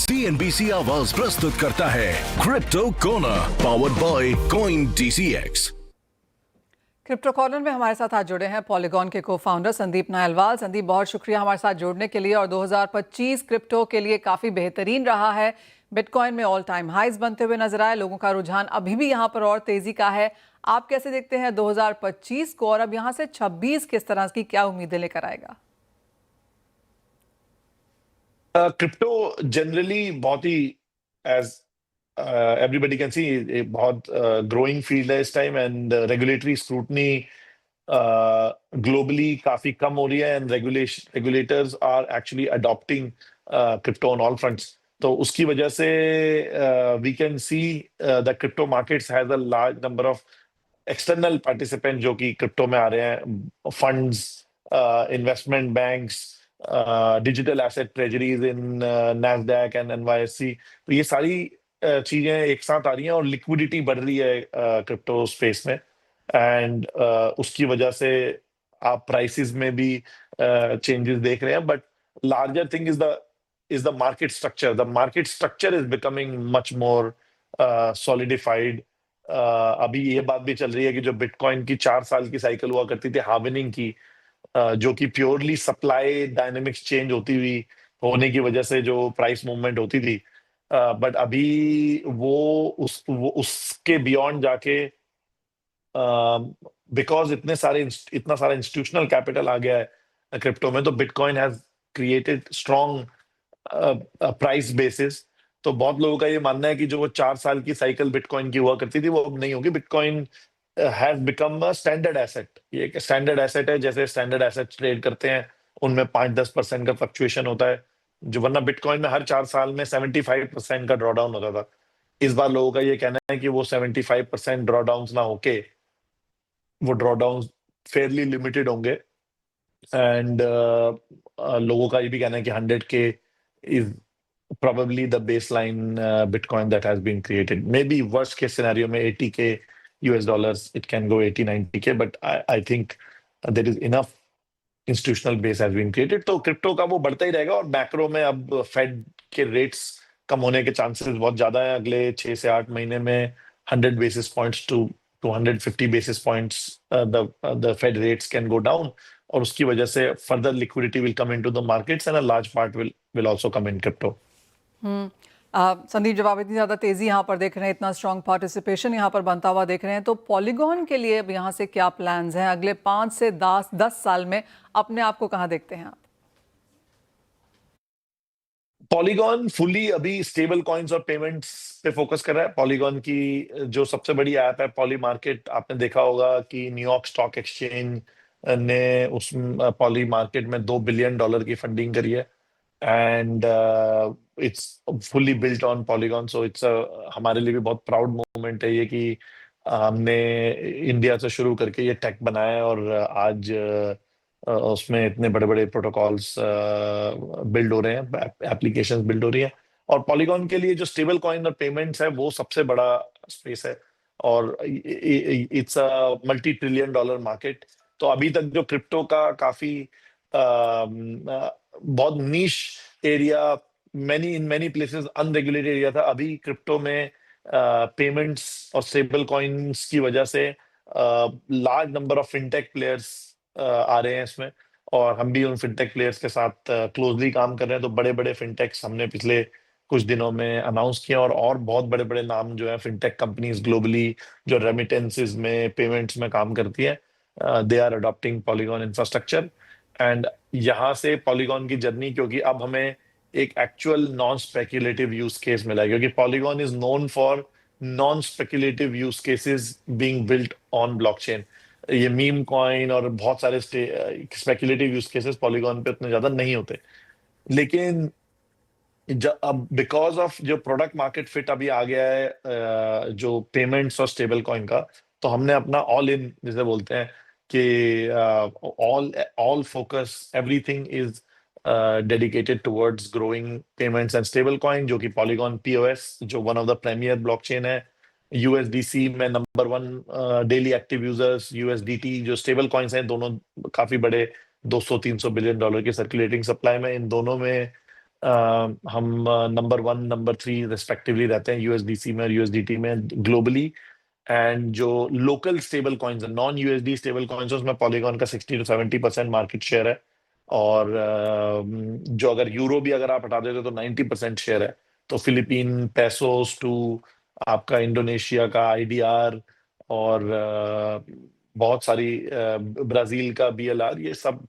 TNBC आवाज प्रस्तुत करता है crypto corner powered by coin DCX। Crypto corner में हमारे साथ आज जुड़े हैं पॉलीगॉन के को-फाउंडर संदीप नायलवाल। संदीप, बहुत शुक्रिया हमारे साथ जुड़ने के लिए। और 2025 क्रिप्टो के लिए काफ़ी बेहतरीन रहा है। बिटकॉइन में ऑल टाइम हाइज बनते हुए नजर आए। लोगों का रुझान अभी भी यहाँ पर और तेजी का है। आप कैसे देखते हैं 2025 को, और अब यहाँ से 26 किस तरह की क्या उम्मीदें लेकर आएगा? क्रिप्टो जनरली बहुत ही एज एवरीबडी कैन सी बहुत ग्रोइंग फील्ड है इस time, and regulatory scrutiny globally काफी कम हो रही है, and regulators are actually adopting crypto on all fronts. तो उसकी वजह से we can see the crypto markets has a large number of external participant जो कि क्रिप्टो में आ रहे हैं, funds, investment banks, digital asset treasuries in Nasdaq and NYSE। तो ये सारी चीजें एक साथ आ रही हैं और लिक्विडिटी बढ़ रही है क्रिप्टो स्पेस में, एंड उसकी वजह से आप प्राइसेस में भी चेंजेस देख रहे हैं। But larger thing is the market structure. The market structure is becoming much more solidified. अभी ये बात भी चल रही है कि जो बिटकॉइन की 4 साल की साइकिल हुआ करती थी हार्वेनिंग की, जो कि प्योरली सप्लाई डायनेमिक्स चेंज होती हुई होने की वजह से जो प्राइस मूवमेंट होती थी, बट अभी वो उसके बियॉन्ड जाके, बिकॉज इतना सारा इंस्टीट्यूशनल कैपिटल आ गया है क्रिप्टो में, तो bitcoin has created strong price basis. तो बहुत लोगों का ये मानना है कि जो वो 4 साल की साइकिल बिटकॉइन की हुआ करती थी वो अब नहीं होगी। Bitcoin has become a standard asset. ये एक स्टैंडर्ड एसेट है, जैसे स्टैंडर्ड एसेट ट्रेड करते हैं उनमें 5-10% का फ्लक्चुएशन होता है, जो वरना बिटकॉइन में हर 4 साल में 75% का ड्रॉडाउन होता था। इस बार लोगों का ये कहना है कि वो 75% ड्रॉडाउन ना होके वो ड्रॉडाउन फेयरली लिमिटेड होंगे, एंड लोगों का ये भी कहना है कि 100K is probably the baseline Bitcoin that has been created. Maybe worst case scenario में $80K US, it can go 80-90K, but I think there is enough institutional base has been created. तो crypto का वो बढ़ता ही रहेगा। और macro में अब fade के रेट्स कम होने के चांसेस बहुत ज्यादा है। अगले 6 से 8 महीने में 100 basis points to 250 basis points the Fed rates can go down, और उसकी वजह से further liquidity will come into the markets and a large part will also come in crypto. Sandeep, जब आप इतनी ज़्यादा तेज़ी यहाँ पर देख रहे हैं, इतना स्ट्रॉन्ग पार्टिसिपेशन यहाँ पर बनता हुआ देख रहे हैं, तो पॉलीगॉन के लिए अब यहाँ से क्या प्लान्स हैं अगले 5 से 10 साल में? अपने आप को कहाँ देखते हैं आप? पॉलीगॉन फुली अभी स्टेबल कॉइन्स और पेमेंट्स पे फोकस कर रहा है। पॉलीगॉन की जो सबसे बड़ी ऐप है पॉली मार्केट, आपने देखा होगा कि न्यूयॉर्क स्टॉक एक्सचेंज ने उस पॉली मार्केट में $2 बिलियन की फंडिंग करी है, and it's fully built on polygon. So it's हमारे लिए भी बहुत प्राउड मोमेंट है ये कि हमने इंडिया से शुरू करके ये टेक बनाया है, और आज उसमें इतने बड़े बड़े प्रोटोकॉल्स बिल्ड हो रहे हैं, एप्लीकेशंस बिल्ड हो रही हैं। और पॉलीगॉन के लिए जो स्टेबल कॉइन और पेमेंट्स है वो सबसे बड़ा स्पेस है, और इट्स अ $multi-trillion मार्केट। तो अभी तक जो क्रिप्टो का काफी बहुत niche area, in many places unregulated area था, अभी क्रिप्टो में पेमेंट्स और स्टेबल कॉइन्स की वजह से large number of fintech players आ रहे हैं इसमें, और हम भी उन फिनटेक प्लेयर्स के साथ क्लोजली काम कर रहे हैं। तो बड़े बड़े फिनटेक्स हमने पिछले कुछ दिनों में अनाउंस किए, और बहुत बड़े बड़े नाम जो है फिनटेक कंपनीज ग्लोबली जो रेमिटेंसेस में, पेमेंट्स में काम करती है, they are adopting Polygon infrastructure. And यहाँ से पॉलीगॉन की जर्नी, क्योंकि अब हमें एक actual non speculative use case मिला है, क्योंकि Polygon is known for non speculative use cases being built on blockchain. ये मीम कॉइन और बहुत सारे स्पेक्युलेटिव यूज केसेस पॉलीगॉन पे उतने ज्यादा नहीं होते। लेकिन अब बिकॉज ऑफ जो प्रोडक्ट मार्केट फिट अभी आ गया है जो पेमेंट्स और स्टेबल कॉइन का, तो हमने अपना ऑल इन जिसे बोलते हैं कि all focus, everything is dedicated towards growing payments and stable coin, जो कि पॉलीगॉन POS जो one of the premier blockchain है, USDC में number 1 daily active users, USDT जो स्टेबल कॉइन्स हैं, दोनों काफी बड़े $200-300 बिलियन की सर्कुलेटिंग सप्लाई में, इन दोनों में हम नंबर 1 नंबर 3 रिस्पेक्टिवली रहते हैं यूएसडीसी में और यूएसडीटी में ग्लोबली। एंड जो लोकल स्टेबल कॉइन्स है, नॉन यूएसडी स्टेबल कॉइन्स, उसमें पॉलीगॉन का 60 to 70% मार्केट शेयर है। और जो अगर यूरो भी अगर आप हटा देते तो 90% शेयर है। तो फिलीपीन पेसोस टू आपका इंडोनेशिया का आईडीआर और बहुत सारी ब्राजील का बीएलआर, ये सब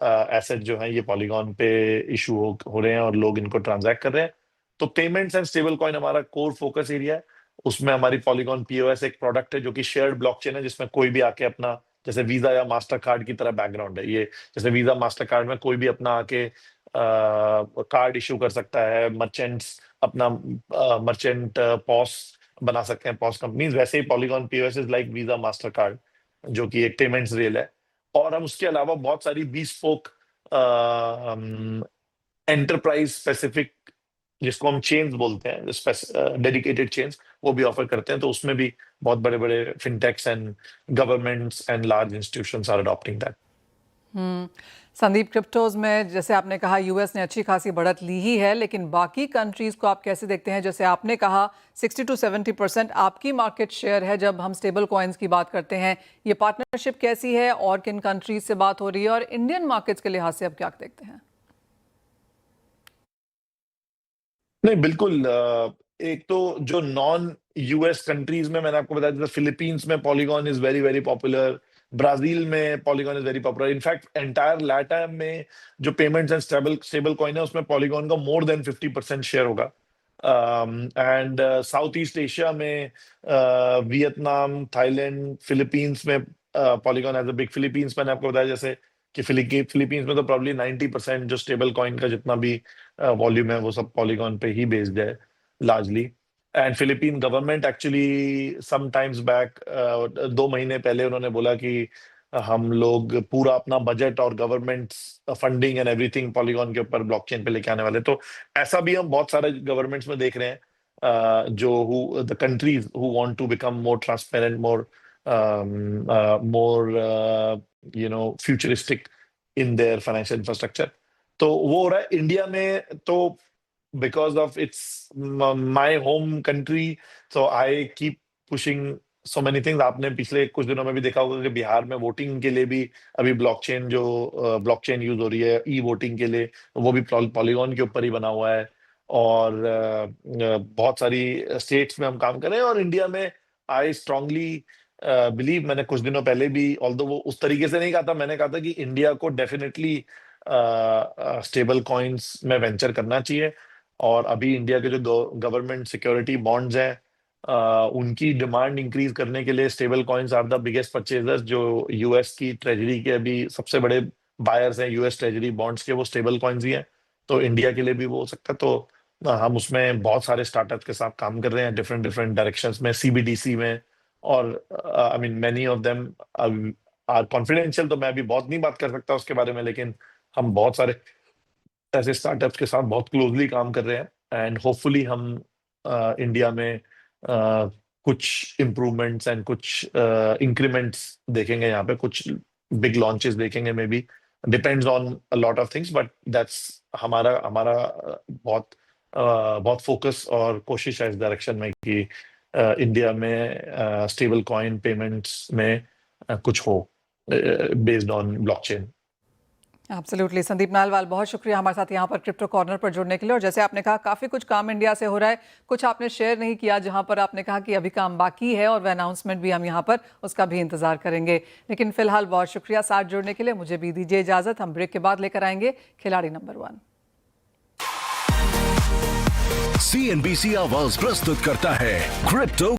एसेट जो है ये पॉलीगॉन पे इशू हो रहे हैं और लोग इनको ट्रांजैक्ट कर रहे हैं। तो पेमेंट्स एंड स्टेबल कॉइन हमारा कोर फोकस एरिया है। उसमें हमारी पॉलीगॉन पीओएस एक प्रोडक्ट है जो कि शेयर्ड ब्लॉकचेन है, जिसमें कोई भी आके अपना, जैसे वीजा या मास्टर कार्ड की तरह बैकग्राउंड है ये। जैसे वीजा मास्टर कार्ड में कोई भी अपना आके कार्ड इशू कर सकता है, मर्चेंट्स अपना मर्चेंट पॉस बना सकते हैं, पॉस कंपनीज। वैसे ही Polygon POS is like Visa Mastercard, जो कि एक पेमेंट्स रेल है। और हम उसके अलावा बहुत सारी bespoke एंटरप्राइज स्पेसिफिक, जिसको हम चेन्स बोलते हैं, डेडिकेटेड चेन्स, वो भी ऑफर करते हैं। तो उसमें भी बहुत बड़े बड़े fintechs and governments and large institutions are adopting that. Sandeep, cryptos में जैसे आपने कहा यूएस ने अच्छी खासी बढ़त ली ही है, लेकिन बाकी कंट्रीज को आप कैसे देखते हैं? जैसे आपने कहा 60 to 70% आपकी मार्केट शेयर है जब हम स्टेबल कॉइन्स की बात करते हैं। ये पार्टनरशिप कैसी है और किन कंट्रीज से बात हो रही है, और इंडियन मार्केट्स के लिहाज से आप क्या देखते हैं? नहीं, बिल्कुल। एक तो जो नॉन यूएस कंट्रीज में मैंने आपको बताया, जैसे फिलीपींस में Polygon is very very popular, Brazil में Polygon is very popular. In fact entire LatAm में जो पेमेंट्स एंड स्टेबल कॉइन है उसमें पॉलीगॉन का मोर देन 50% शेयर होगा। एंड साउथ ईस्ट एशिया में वियतनाम, थाईलैंड, फिलीपींस में Polygon as a big. Philippines मैंने आपको बताया जैसे कि फिलीपींस में तो प्रॉब्ली 90% जो स्टेबल कॉइन का जितना भी वॉल्यूम है वो सब पॉलीगॉन पे ही बेस्ड है largely. And Philippine government actually some times back 2 महीने पहले उन्होंने बोला कि हम लोग पूरा अपना बजट और government funding and everything polygon के ऊपर ब्लॉकचेन पे लेके आने वाले। तो ऐसा भी हम बहुत सारे गवर्नमेंट्स में देख रहे हैं, जो the countries who want to become more transparent, more futuristic in their financial infrastructure. तो वो हो रहा है। इंडिया में तो because of it's my home country, so I keep pushing so many things. आपने पिछले कुछ दिनों में भी देखा होगा कि बिहार में वोटिंग के लिए भी अभी ब्लॉकचेन यूज हो रही है ई वोटिंग के लिए, वो भी पॉलीगॉन के ऊपर ही बना हुआ है। और बहुत सारी स्टेट्स में हम काम कर रहे हैं। और इंडिया में आई स्ट्रांगली बिलीव, मैंने कुछ दिनों पहले भी, ऑल्दो वो उस तरीके से नहीं कहा था, मैंने कहा था कि इंडिया को डेफिनेटली स्टेबल कॉइन्स में वेंचर करना चाहिए। और अभी इंडिया के जो गवर्नमेंट सिक्योरिटी बॉन्ड्स हैं, उनकी डिमांड इंक्रीज करने के लिए stable coins are the biggest purchasers. जो यूएस की ट्रेजरी के अभी सबसे बड़े बायर्स हैं यूएस ट्रेजरी बॉन्ड्स के, वो स्टेबल कॉइन्स ही हैं। तो इंडिया के लिए भी वो हो सकता है। तो हम उसमें बहुत सारे स्टार्टअप के साथ काम कर रहे हैं डिफरेंट डिफरेंट डायरेक्शंस में, सीबीडीसी में। और I mean many of them are confidential, तो मैं अभी बहुत नहीं बात कर सकता उसके बारे में, लेकिन हम बहुत सारे ऐसे स्टार्टअप्स के साथ बहुत क्लोजली काम कर रहे हैं। एंड होपफुली हम इंडिया में कुछ इम्प्रूवमेंट्स एंड कुछ इंक्रीमेंट्स देखेंगे, यहाँ पे कुछ बिग लॉन्चेस देखेंगे, may be depends on a lot of things, but that's हमारा हमारा बहुत फोकस और कोशिश है इस डायरेक्शन में कि इंडिया में स्टेबल कॉइन पेमेंट्स में कुछ हो based on blockchain. Absolutely. Sandeep Nahalwal, बहुत शुक्रिया हमारे साथ यहाँ पर क्रिप्टो कॉर्नर पर जुड़ने के लिए। और जैसे आपने कहा, काफ़ी कुछ काम इंडिया से हो रहा है, कुछ आपने शेयर नहीं किया जहाँ पर आपने कहा कि अभी काम बाकी है, और वह अनाउंसमेंट भी हम यहाँ पर उसका भी इंतजार करेंगे। लेकिन फिलहाल बहुत शुक्रिया साथ जुड़ने के लिए। मुझे भी दीजिए इजाज़त। हम ब्रेक के बाद लेकर आएंगे खिलाड़ी नंबर 1। CNBC आवाज प्रस्तुत करता है क्रिप्टो